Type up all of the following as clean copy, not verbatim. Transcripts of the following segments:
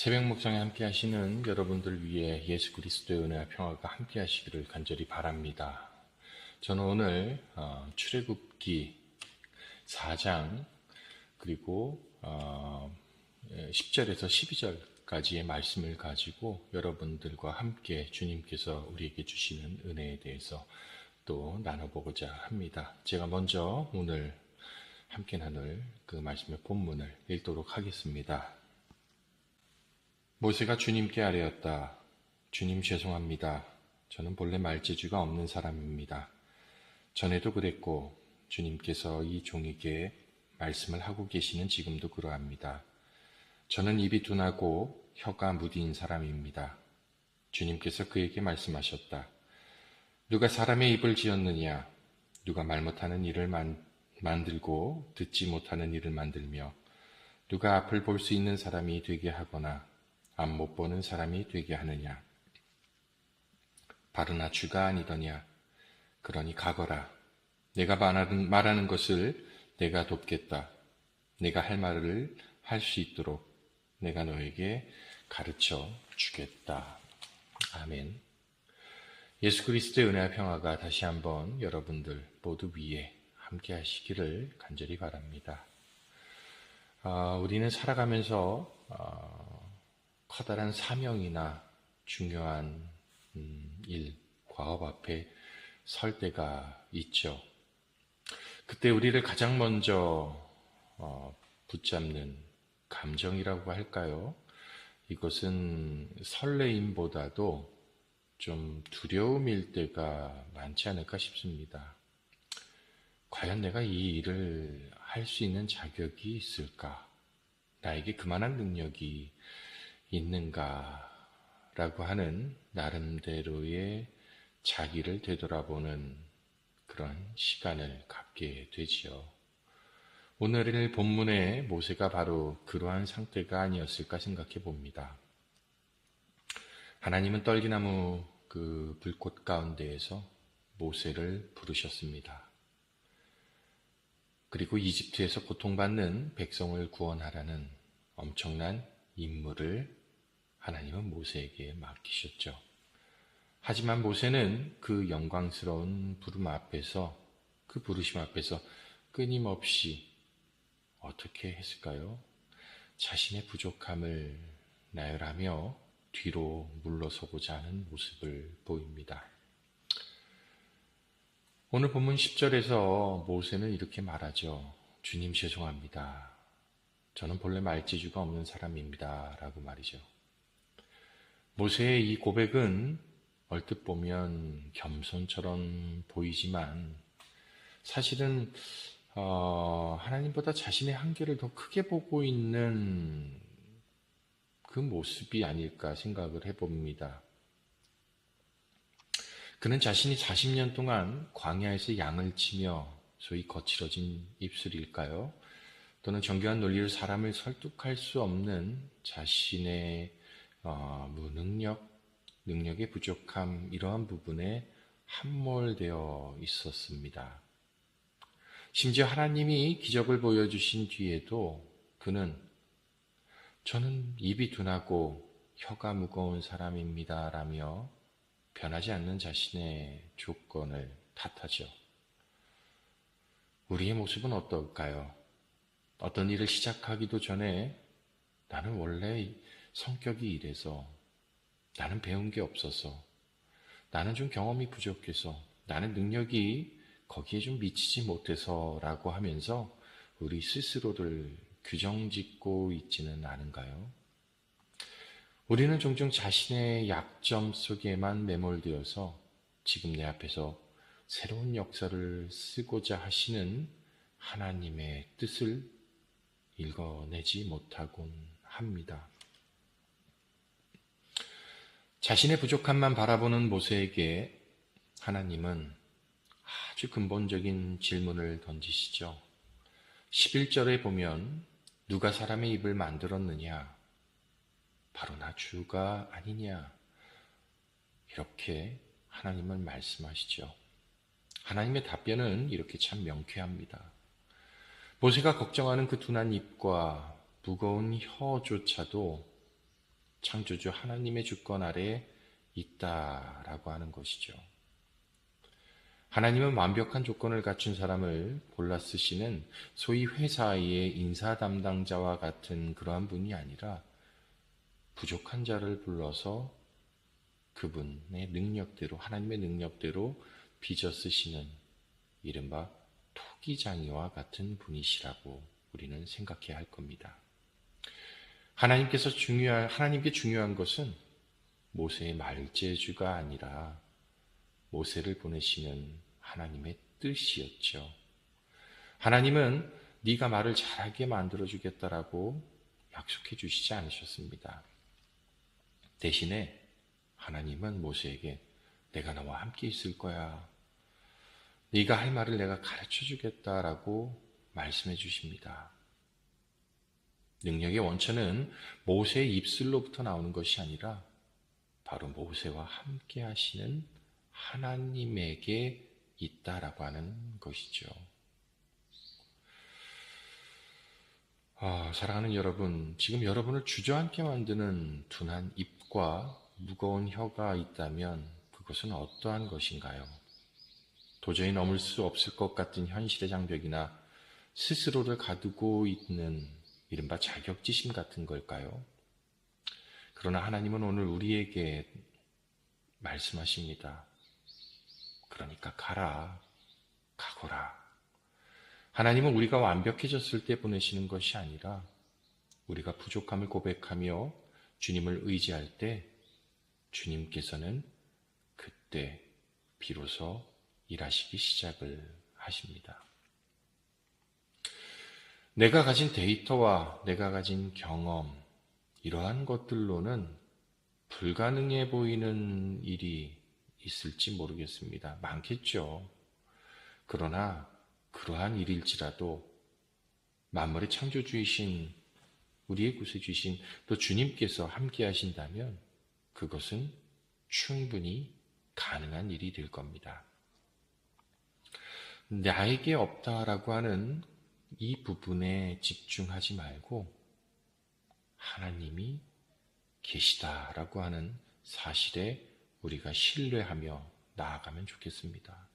새벽 묵상에 함께 하시는 여러분들 위해 예수 그리스도의 은혜와 평화가 함께 하시기를 간절히 바랍니다. 저는 오늘 출애굽기 4장 그리고 10절에서 12절까지의 말씀을 가지고 여러분들과 함께 주님께서 우리에게 주시는 은혜에 대해서 또 나눠보고자 합니다. 제가 먼저 오늘 함께 나눌 그 말씀의 본문을 읽도록 하겠습니다. 모세가 주님께 아뢰었다. 주님 죄송합니다. 저는 본래 말재주가 없는 사람입니다. 전에도 그랬고 주님께서 이 종에게 말씀을 하고 계시는 지금도 그러합니다. 저는 입이 둔하고 혀가 무딘 사람입니다. 주님께서 그에게 말씀하셨다. 누가 사람의 입을 지었느냐? 누가 말 못하는 일을 만들고 듣지 못하는 일을 만들며 누가 앞을 볼 수 있는 사람이 되게 하거나 앞 못 보는 사람이 되게 하느냐? 바르나 주가 아니더냐? 그러니 가거라. 내가 말하는 것을 내가 돕겠다. 내가 할 말을 할 수 있도록 내가 너에게 가르쳐 주겠다. 아멘. 예수 그리스도의 은혜와 평화가 다시 한번 여러분들 모두 위에 함께 하시기를 간절히 바랍니다. 우리는 살아가면서 커다란 사명이나 중요한 일, 과업 앞에 설 때가 있죠. 그때 우리를 가장 먼저 붙잡는 감정이라고 할까요? 이것은 설레임보다도 좀 두려움일 때가 많지 않을까 싶습니다. 과연 내가 이 일을 할 수 있는 자격이 있을까? 나에게 그만한 능력이 있는가라고 하는 나름대로의 자기를 되돌아보는 그런 시간을 갖게 되지요. 오늘 본문의 모세가 바로 그러한 상태가 아니었을까 생각해 봅니다. 하나님은 떨기나무 그 불꽃 가운데에서 모세를 부르셨습니다. 그리고 이집트에서 고통받는 백성을 구원하라는 엄청난 임무를 하나님은 모세에게 맡기셨죠. 하지만 모세는 그 영광스러운 부름 앞에서, 그 부르심 앞에서 끊임없이 어떻게 했을까요? 자신의 부족함을 나열하며 뒤로 물러서고자 하는 모습을 보입니다. 오늘 본문 10절에서 모세는 이렇게 말하죠. 주님 죄송합니다. 저는 본래 말재주가 없는 사람입니다. 라고 말이죠. 모세의 이 고백은 얼핏 보면 겸손처럼 보이지만 사실은 하나님보다 자신의 한계를 더 크게 보고 있는 그 모습이 아닐까 생각을 해봅니다. 그는 자신이 40년 동안 광야에서 양을 치며 소위 거칠어진 입술일까요? 또는 정교한 논리로 사람을 설득할 수 없는 자신의 능력의 부족함, 이러한 부분에 함몰되어 있었습니다. 심지어 하나님이 기적을 보여주신 뒤에도 그는 저는 입이 둔하고 혀가 무거운 사람입니다 라며 변하지 않는 자신의 조건을 탓하죠. 우리의 모습은 어떨까요? 어떤 일을 시작하기도 전에 나는 원래 성격이 이래서, 나는 배운 게 없어서, 나는 좀 경험이 부족해서, 나는 능력이 거기에 좀 미치지 못해서 라고 하면서 우리 스스로를 규정짓고 있지는 않은가요? 우리는 종종 자신의 약점 속에만 매몰되어서 지금 내 앞에서 새로운 역사를 쓰고자 하시는 하나님의 뜻을 읽어내지 못하곤 합니다. 자신의 부족함만 바라보는 모세에게 하나님은 아주 근본적인 질문을 던지시죠. 11절에 보면 누가 사람의 입을 만들었느냐? 바로 나 주가 아니냐? 이렇게 하나님은 말씀하시죠. 하나님의 답변은 이렇게 참 명쾌합니다. 모세가 걱정하는 그 둔한 입과 무거운 혀조차도 창조주 하나님의 주권 아래 있다라고 하는 것이죠. 하나님은 완벽한 조건을 갖춘 사람을 골라 쓰시는 소위 회사의 인사 담당자와 같은 그러한 분이 아니라 부족한 자를 불러서 그분의 능력대로, 하나님의 능력대로 빚어 쓰시는 이른바 토기장이와 같은 분이시라고 우리는 생각해야 할 겁니다. 하나님께 중요한 것은 모세의 말재주가 아니라 모세를 보내시는 하나님의 뜻이었죠. 하나님은 네가 말을 잘하게 만들어주겠다라고 약속해 주시지 않으셨습니다. 대신에 하나님은 모세에게 내가 너와 함께 있을 거야. 네가 할 말을 내가 가르쳐 주겠다라고 말씀해 주십니다. 능력의 원천은 모세의 입술로부터 나오는 것이 아니라 바로 모세와 함께 하시는 하나님에게 있다라고 하는 것이죠. 사랑하는 여러분, 지금 여러분을 주저앉게 만드는 둔한 입과 무거운 혀가 있다면 그것은 어떠한 것인가요? 도저히 넘을 수 없을 것 같은 현실의 장벽이나 스스로를 가두고 있는 이른바 자격지심 같은 걸까요? 그러나 하나님은 오늘 우리에게 말씀하십니다. 그러니까 가거라. 하나님은 우리가 완벽해졌을 때 보내시는 것이 아니라 우리가 부족함을 고백하며 주님을 의지할 때 주님께서는 그때 비로소 일하시기 시작을 하십니다. 내가 가진 데이터와 내가 가진 경험, 이러한 것들로는 불가능해 보이는 일이 있을지 모르겠습니다. 많겠죠. 그러나 그러한 일일지라도 만물의 창조주이신 우리의 구세주이신 또 주님께서 함께 하신다면 그것은 충분히 가능한 일이 될 겁니다. 나에게 없다라고 하는 이 부분에 집중하지 말고 하나님이 계시다라고 하는 사실에 우리가 신뢰하며 나아가면 좋겠습니다.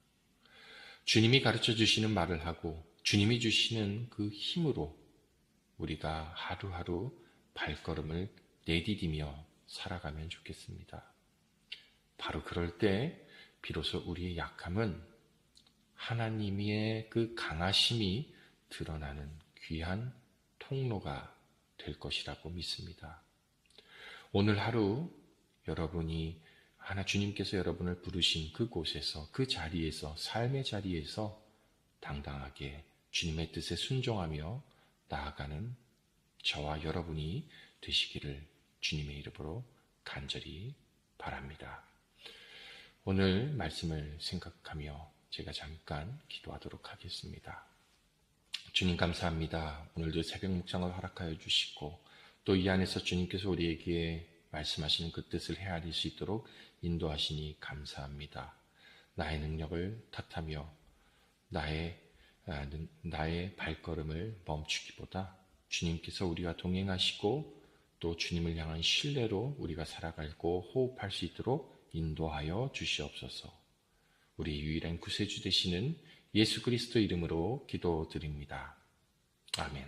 주님이 가르쳐 주시는 말을 하고 주님이 주시는 그 힘으로 우리가 하루하루 발걸음을 내디디며 살아가면 좋겠습니다. 바로 그럴 때 비로소 우리의 약함은 하나님의 그 강하심이 드러나는 귀한 통로가 될 것이라고 믿습니다. 오늘 하루 여러분이 주님께서 여러분을 부르신 그곳에서, 그 자리에서, 삶의 자리에서 당당하게 주님의 뜻에 순종하며 나아가는 저와 여러분이 되시기를 주님의 이름으로 간절히 바랍니다. 오늘 말씀을 생각하며 제가 잠깐 기도하도록 하겠습니다. 주님 감사합니다. 오늘도 새벽 묵상을 허락하여 주시고 또 이 안에서 주님께서 우리에게 말씀하시는 그 뜻을 헤아릴 수 있도록 인도하시니 감사합니다. 나의 능력을 탓하며 나의 발걸음을 멈추기보다 주님께서 우리와 동행하시고 또 주님을 향한 신뢰로 우리가 살아가고 호흡할 수 있도록 인도하여 주시옵소서. 우리 유일한 구세주 되시는 예수 그리스도 이름으로 기도드립니다. 아멘.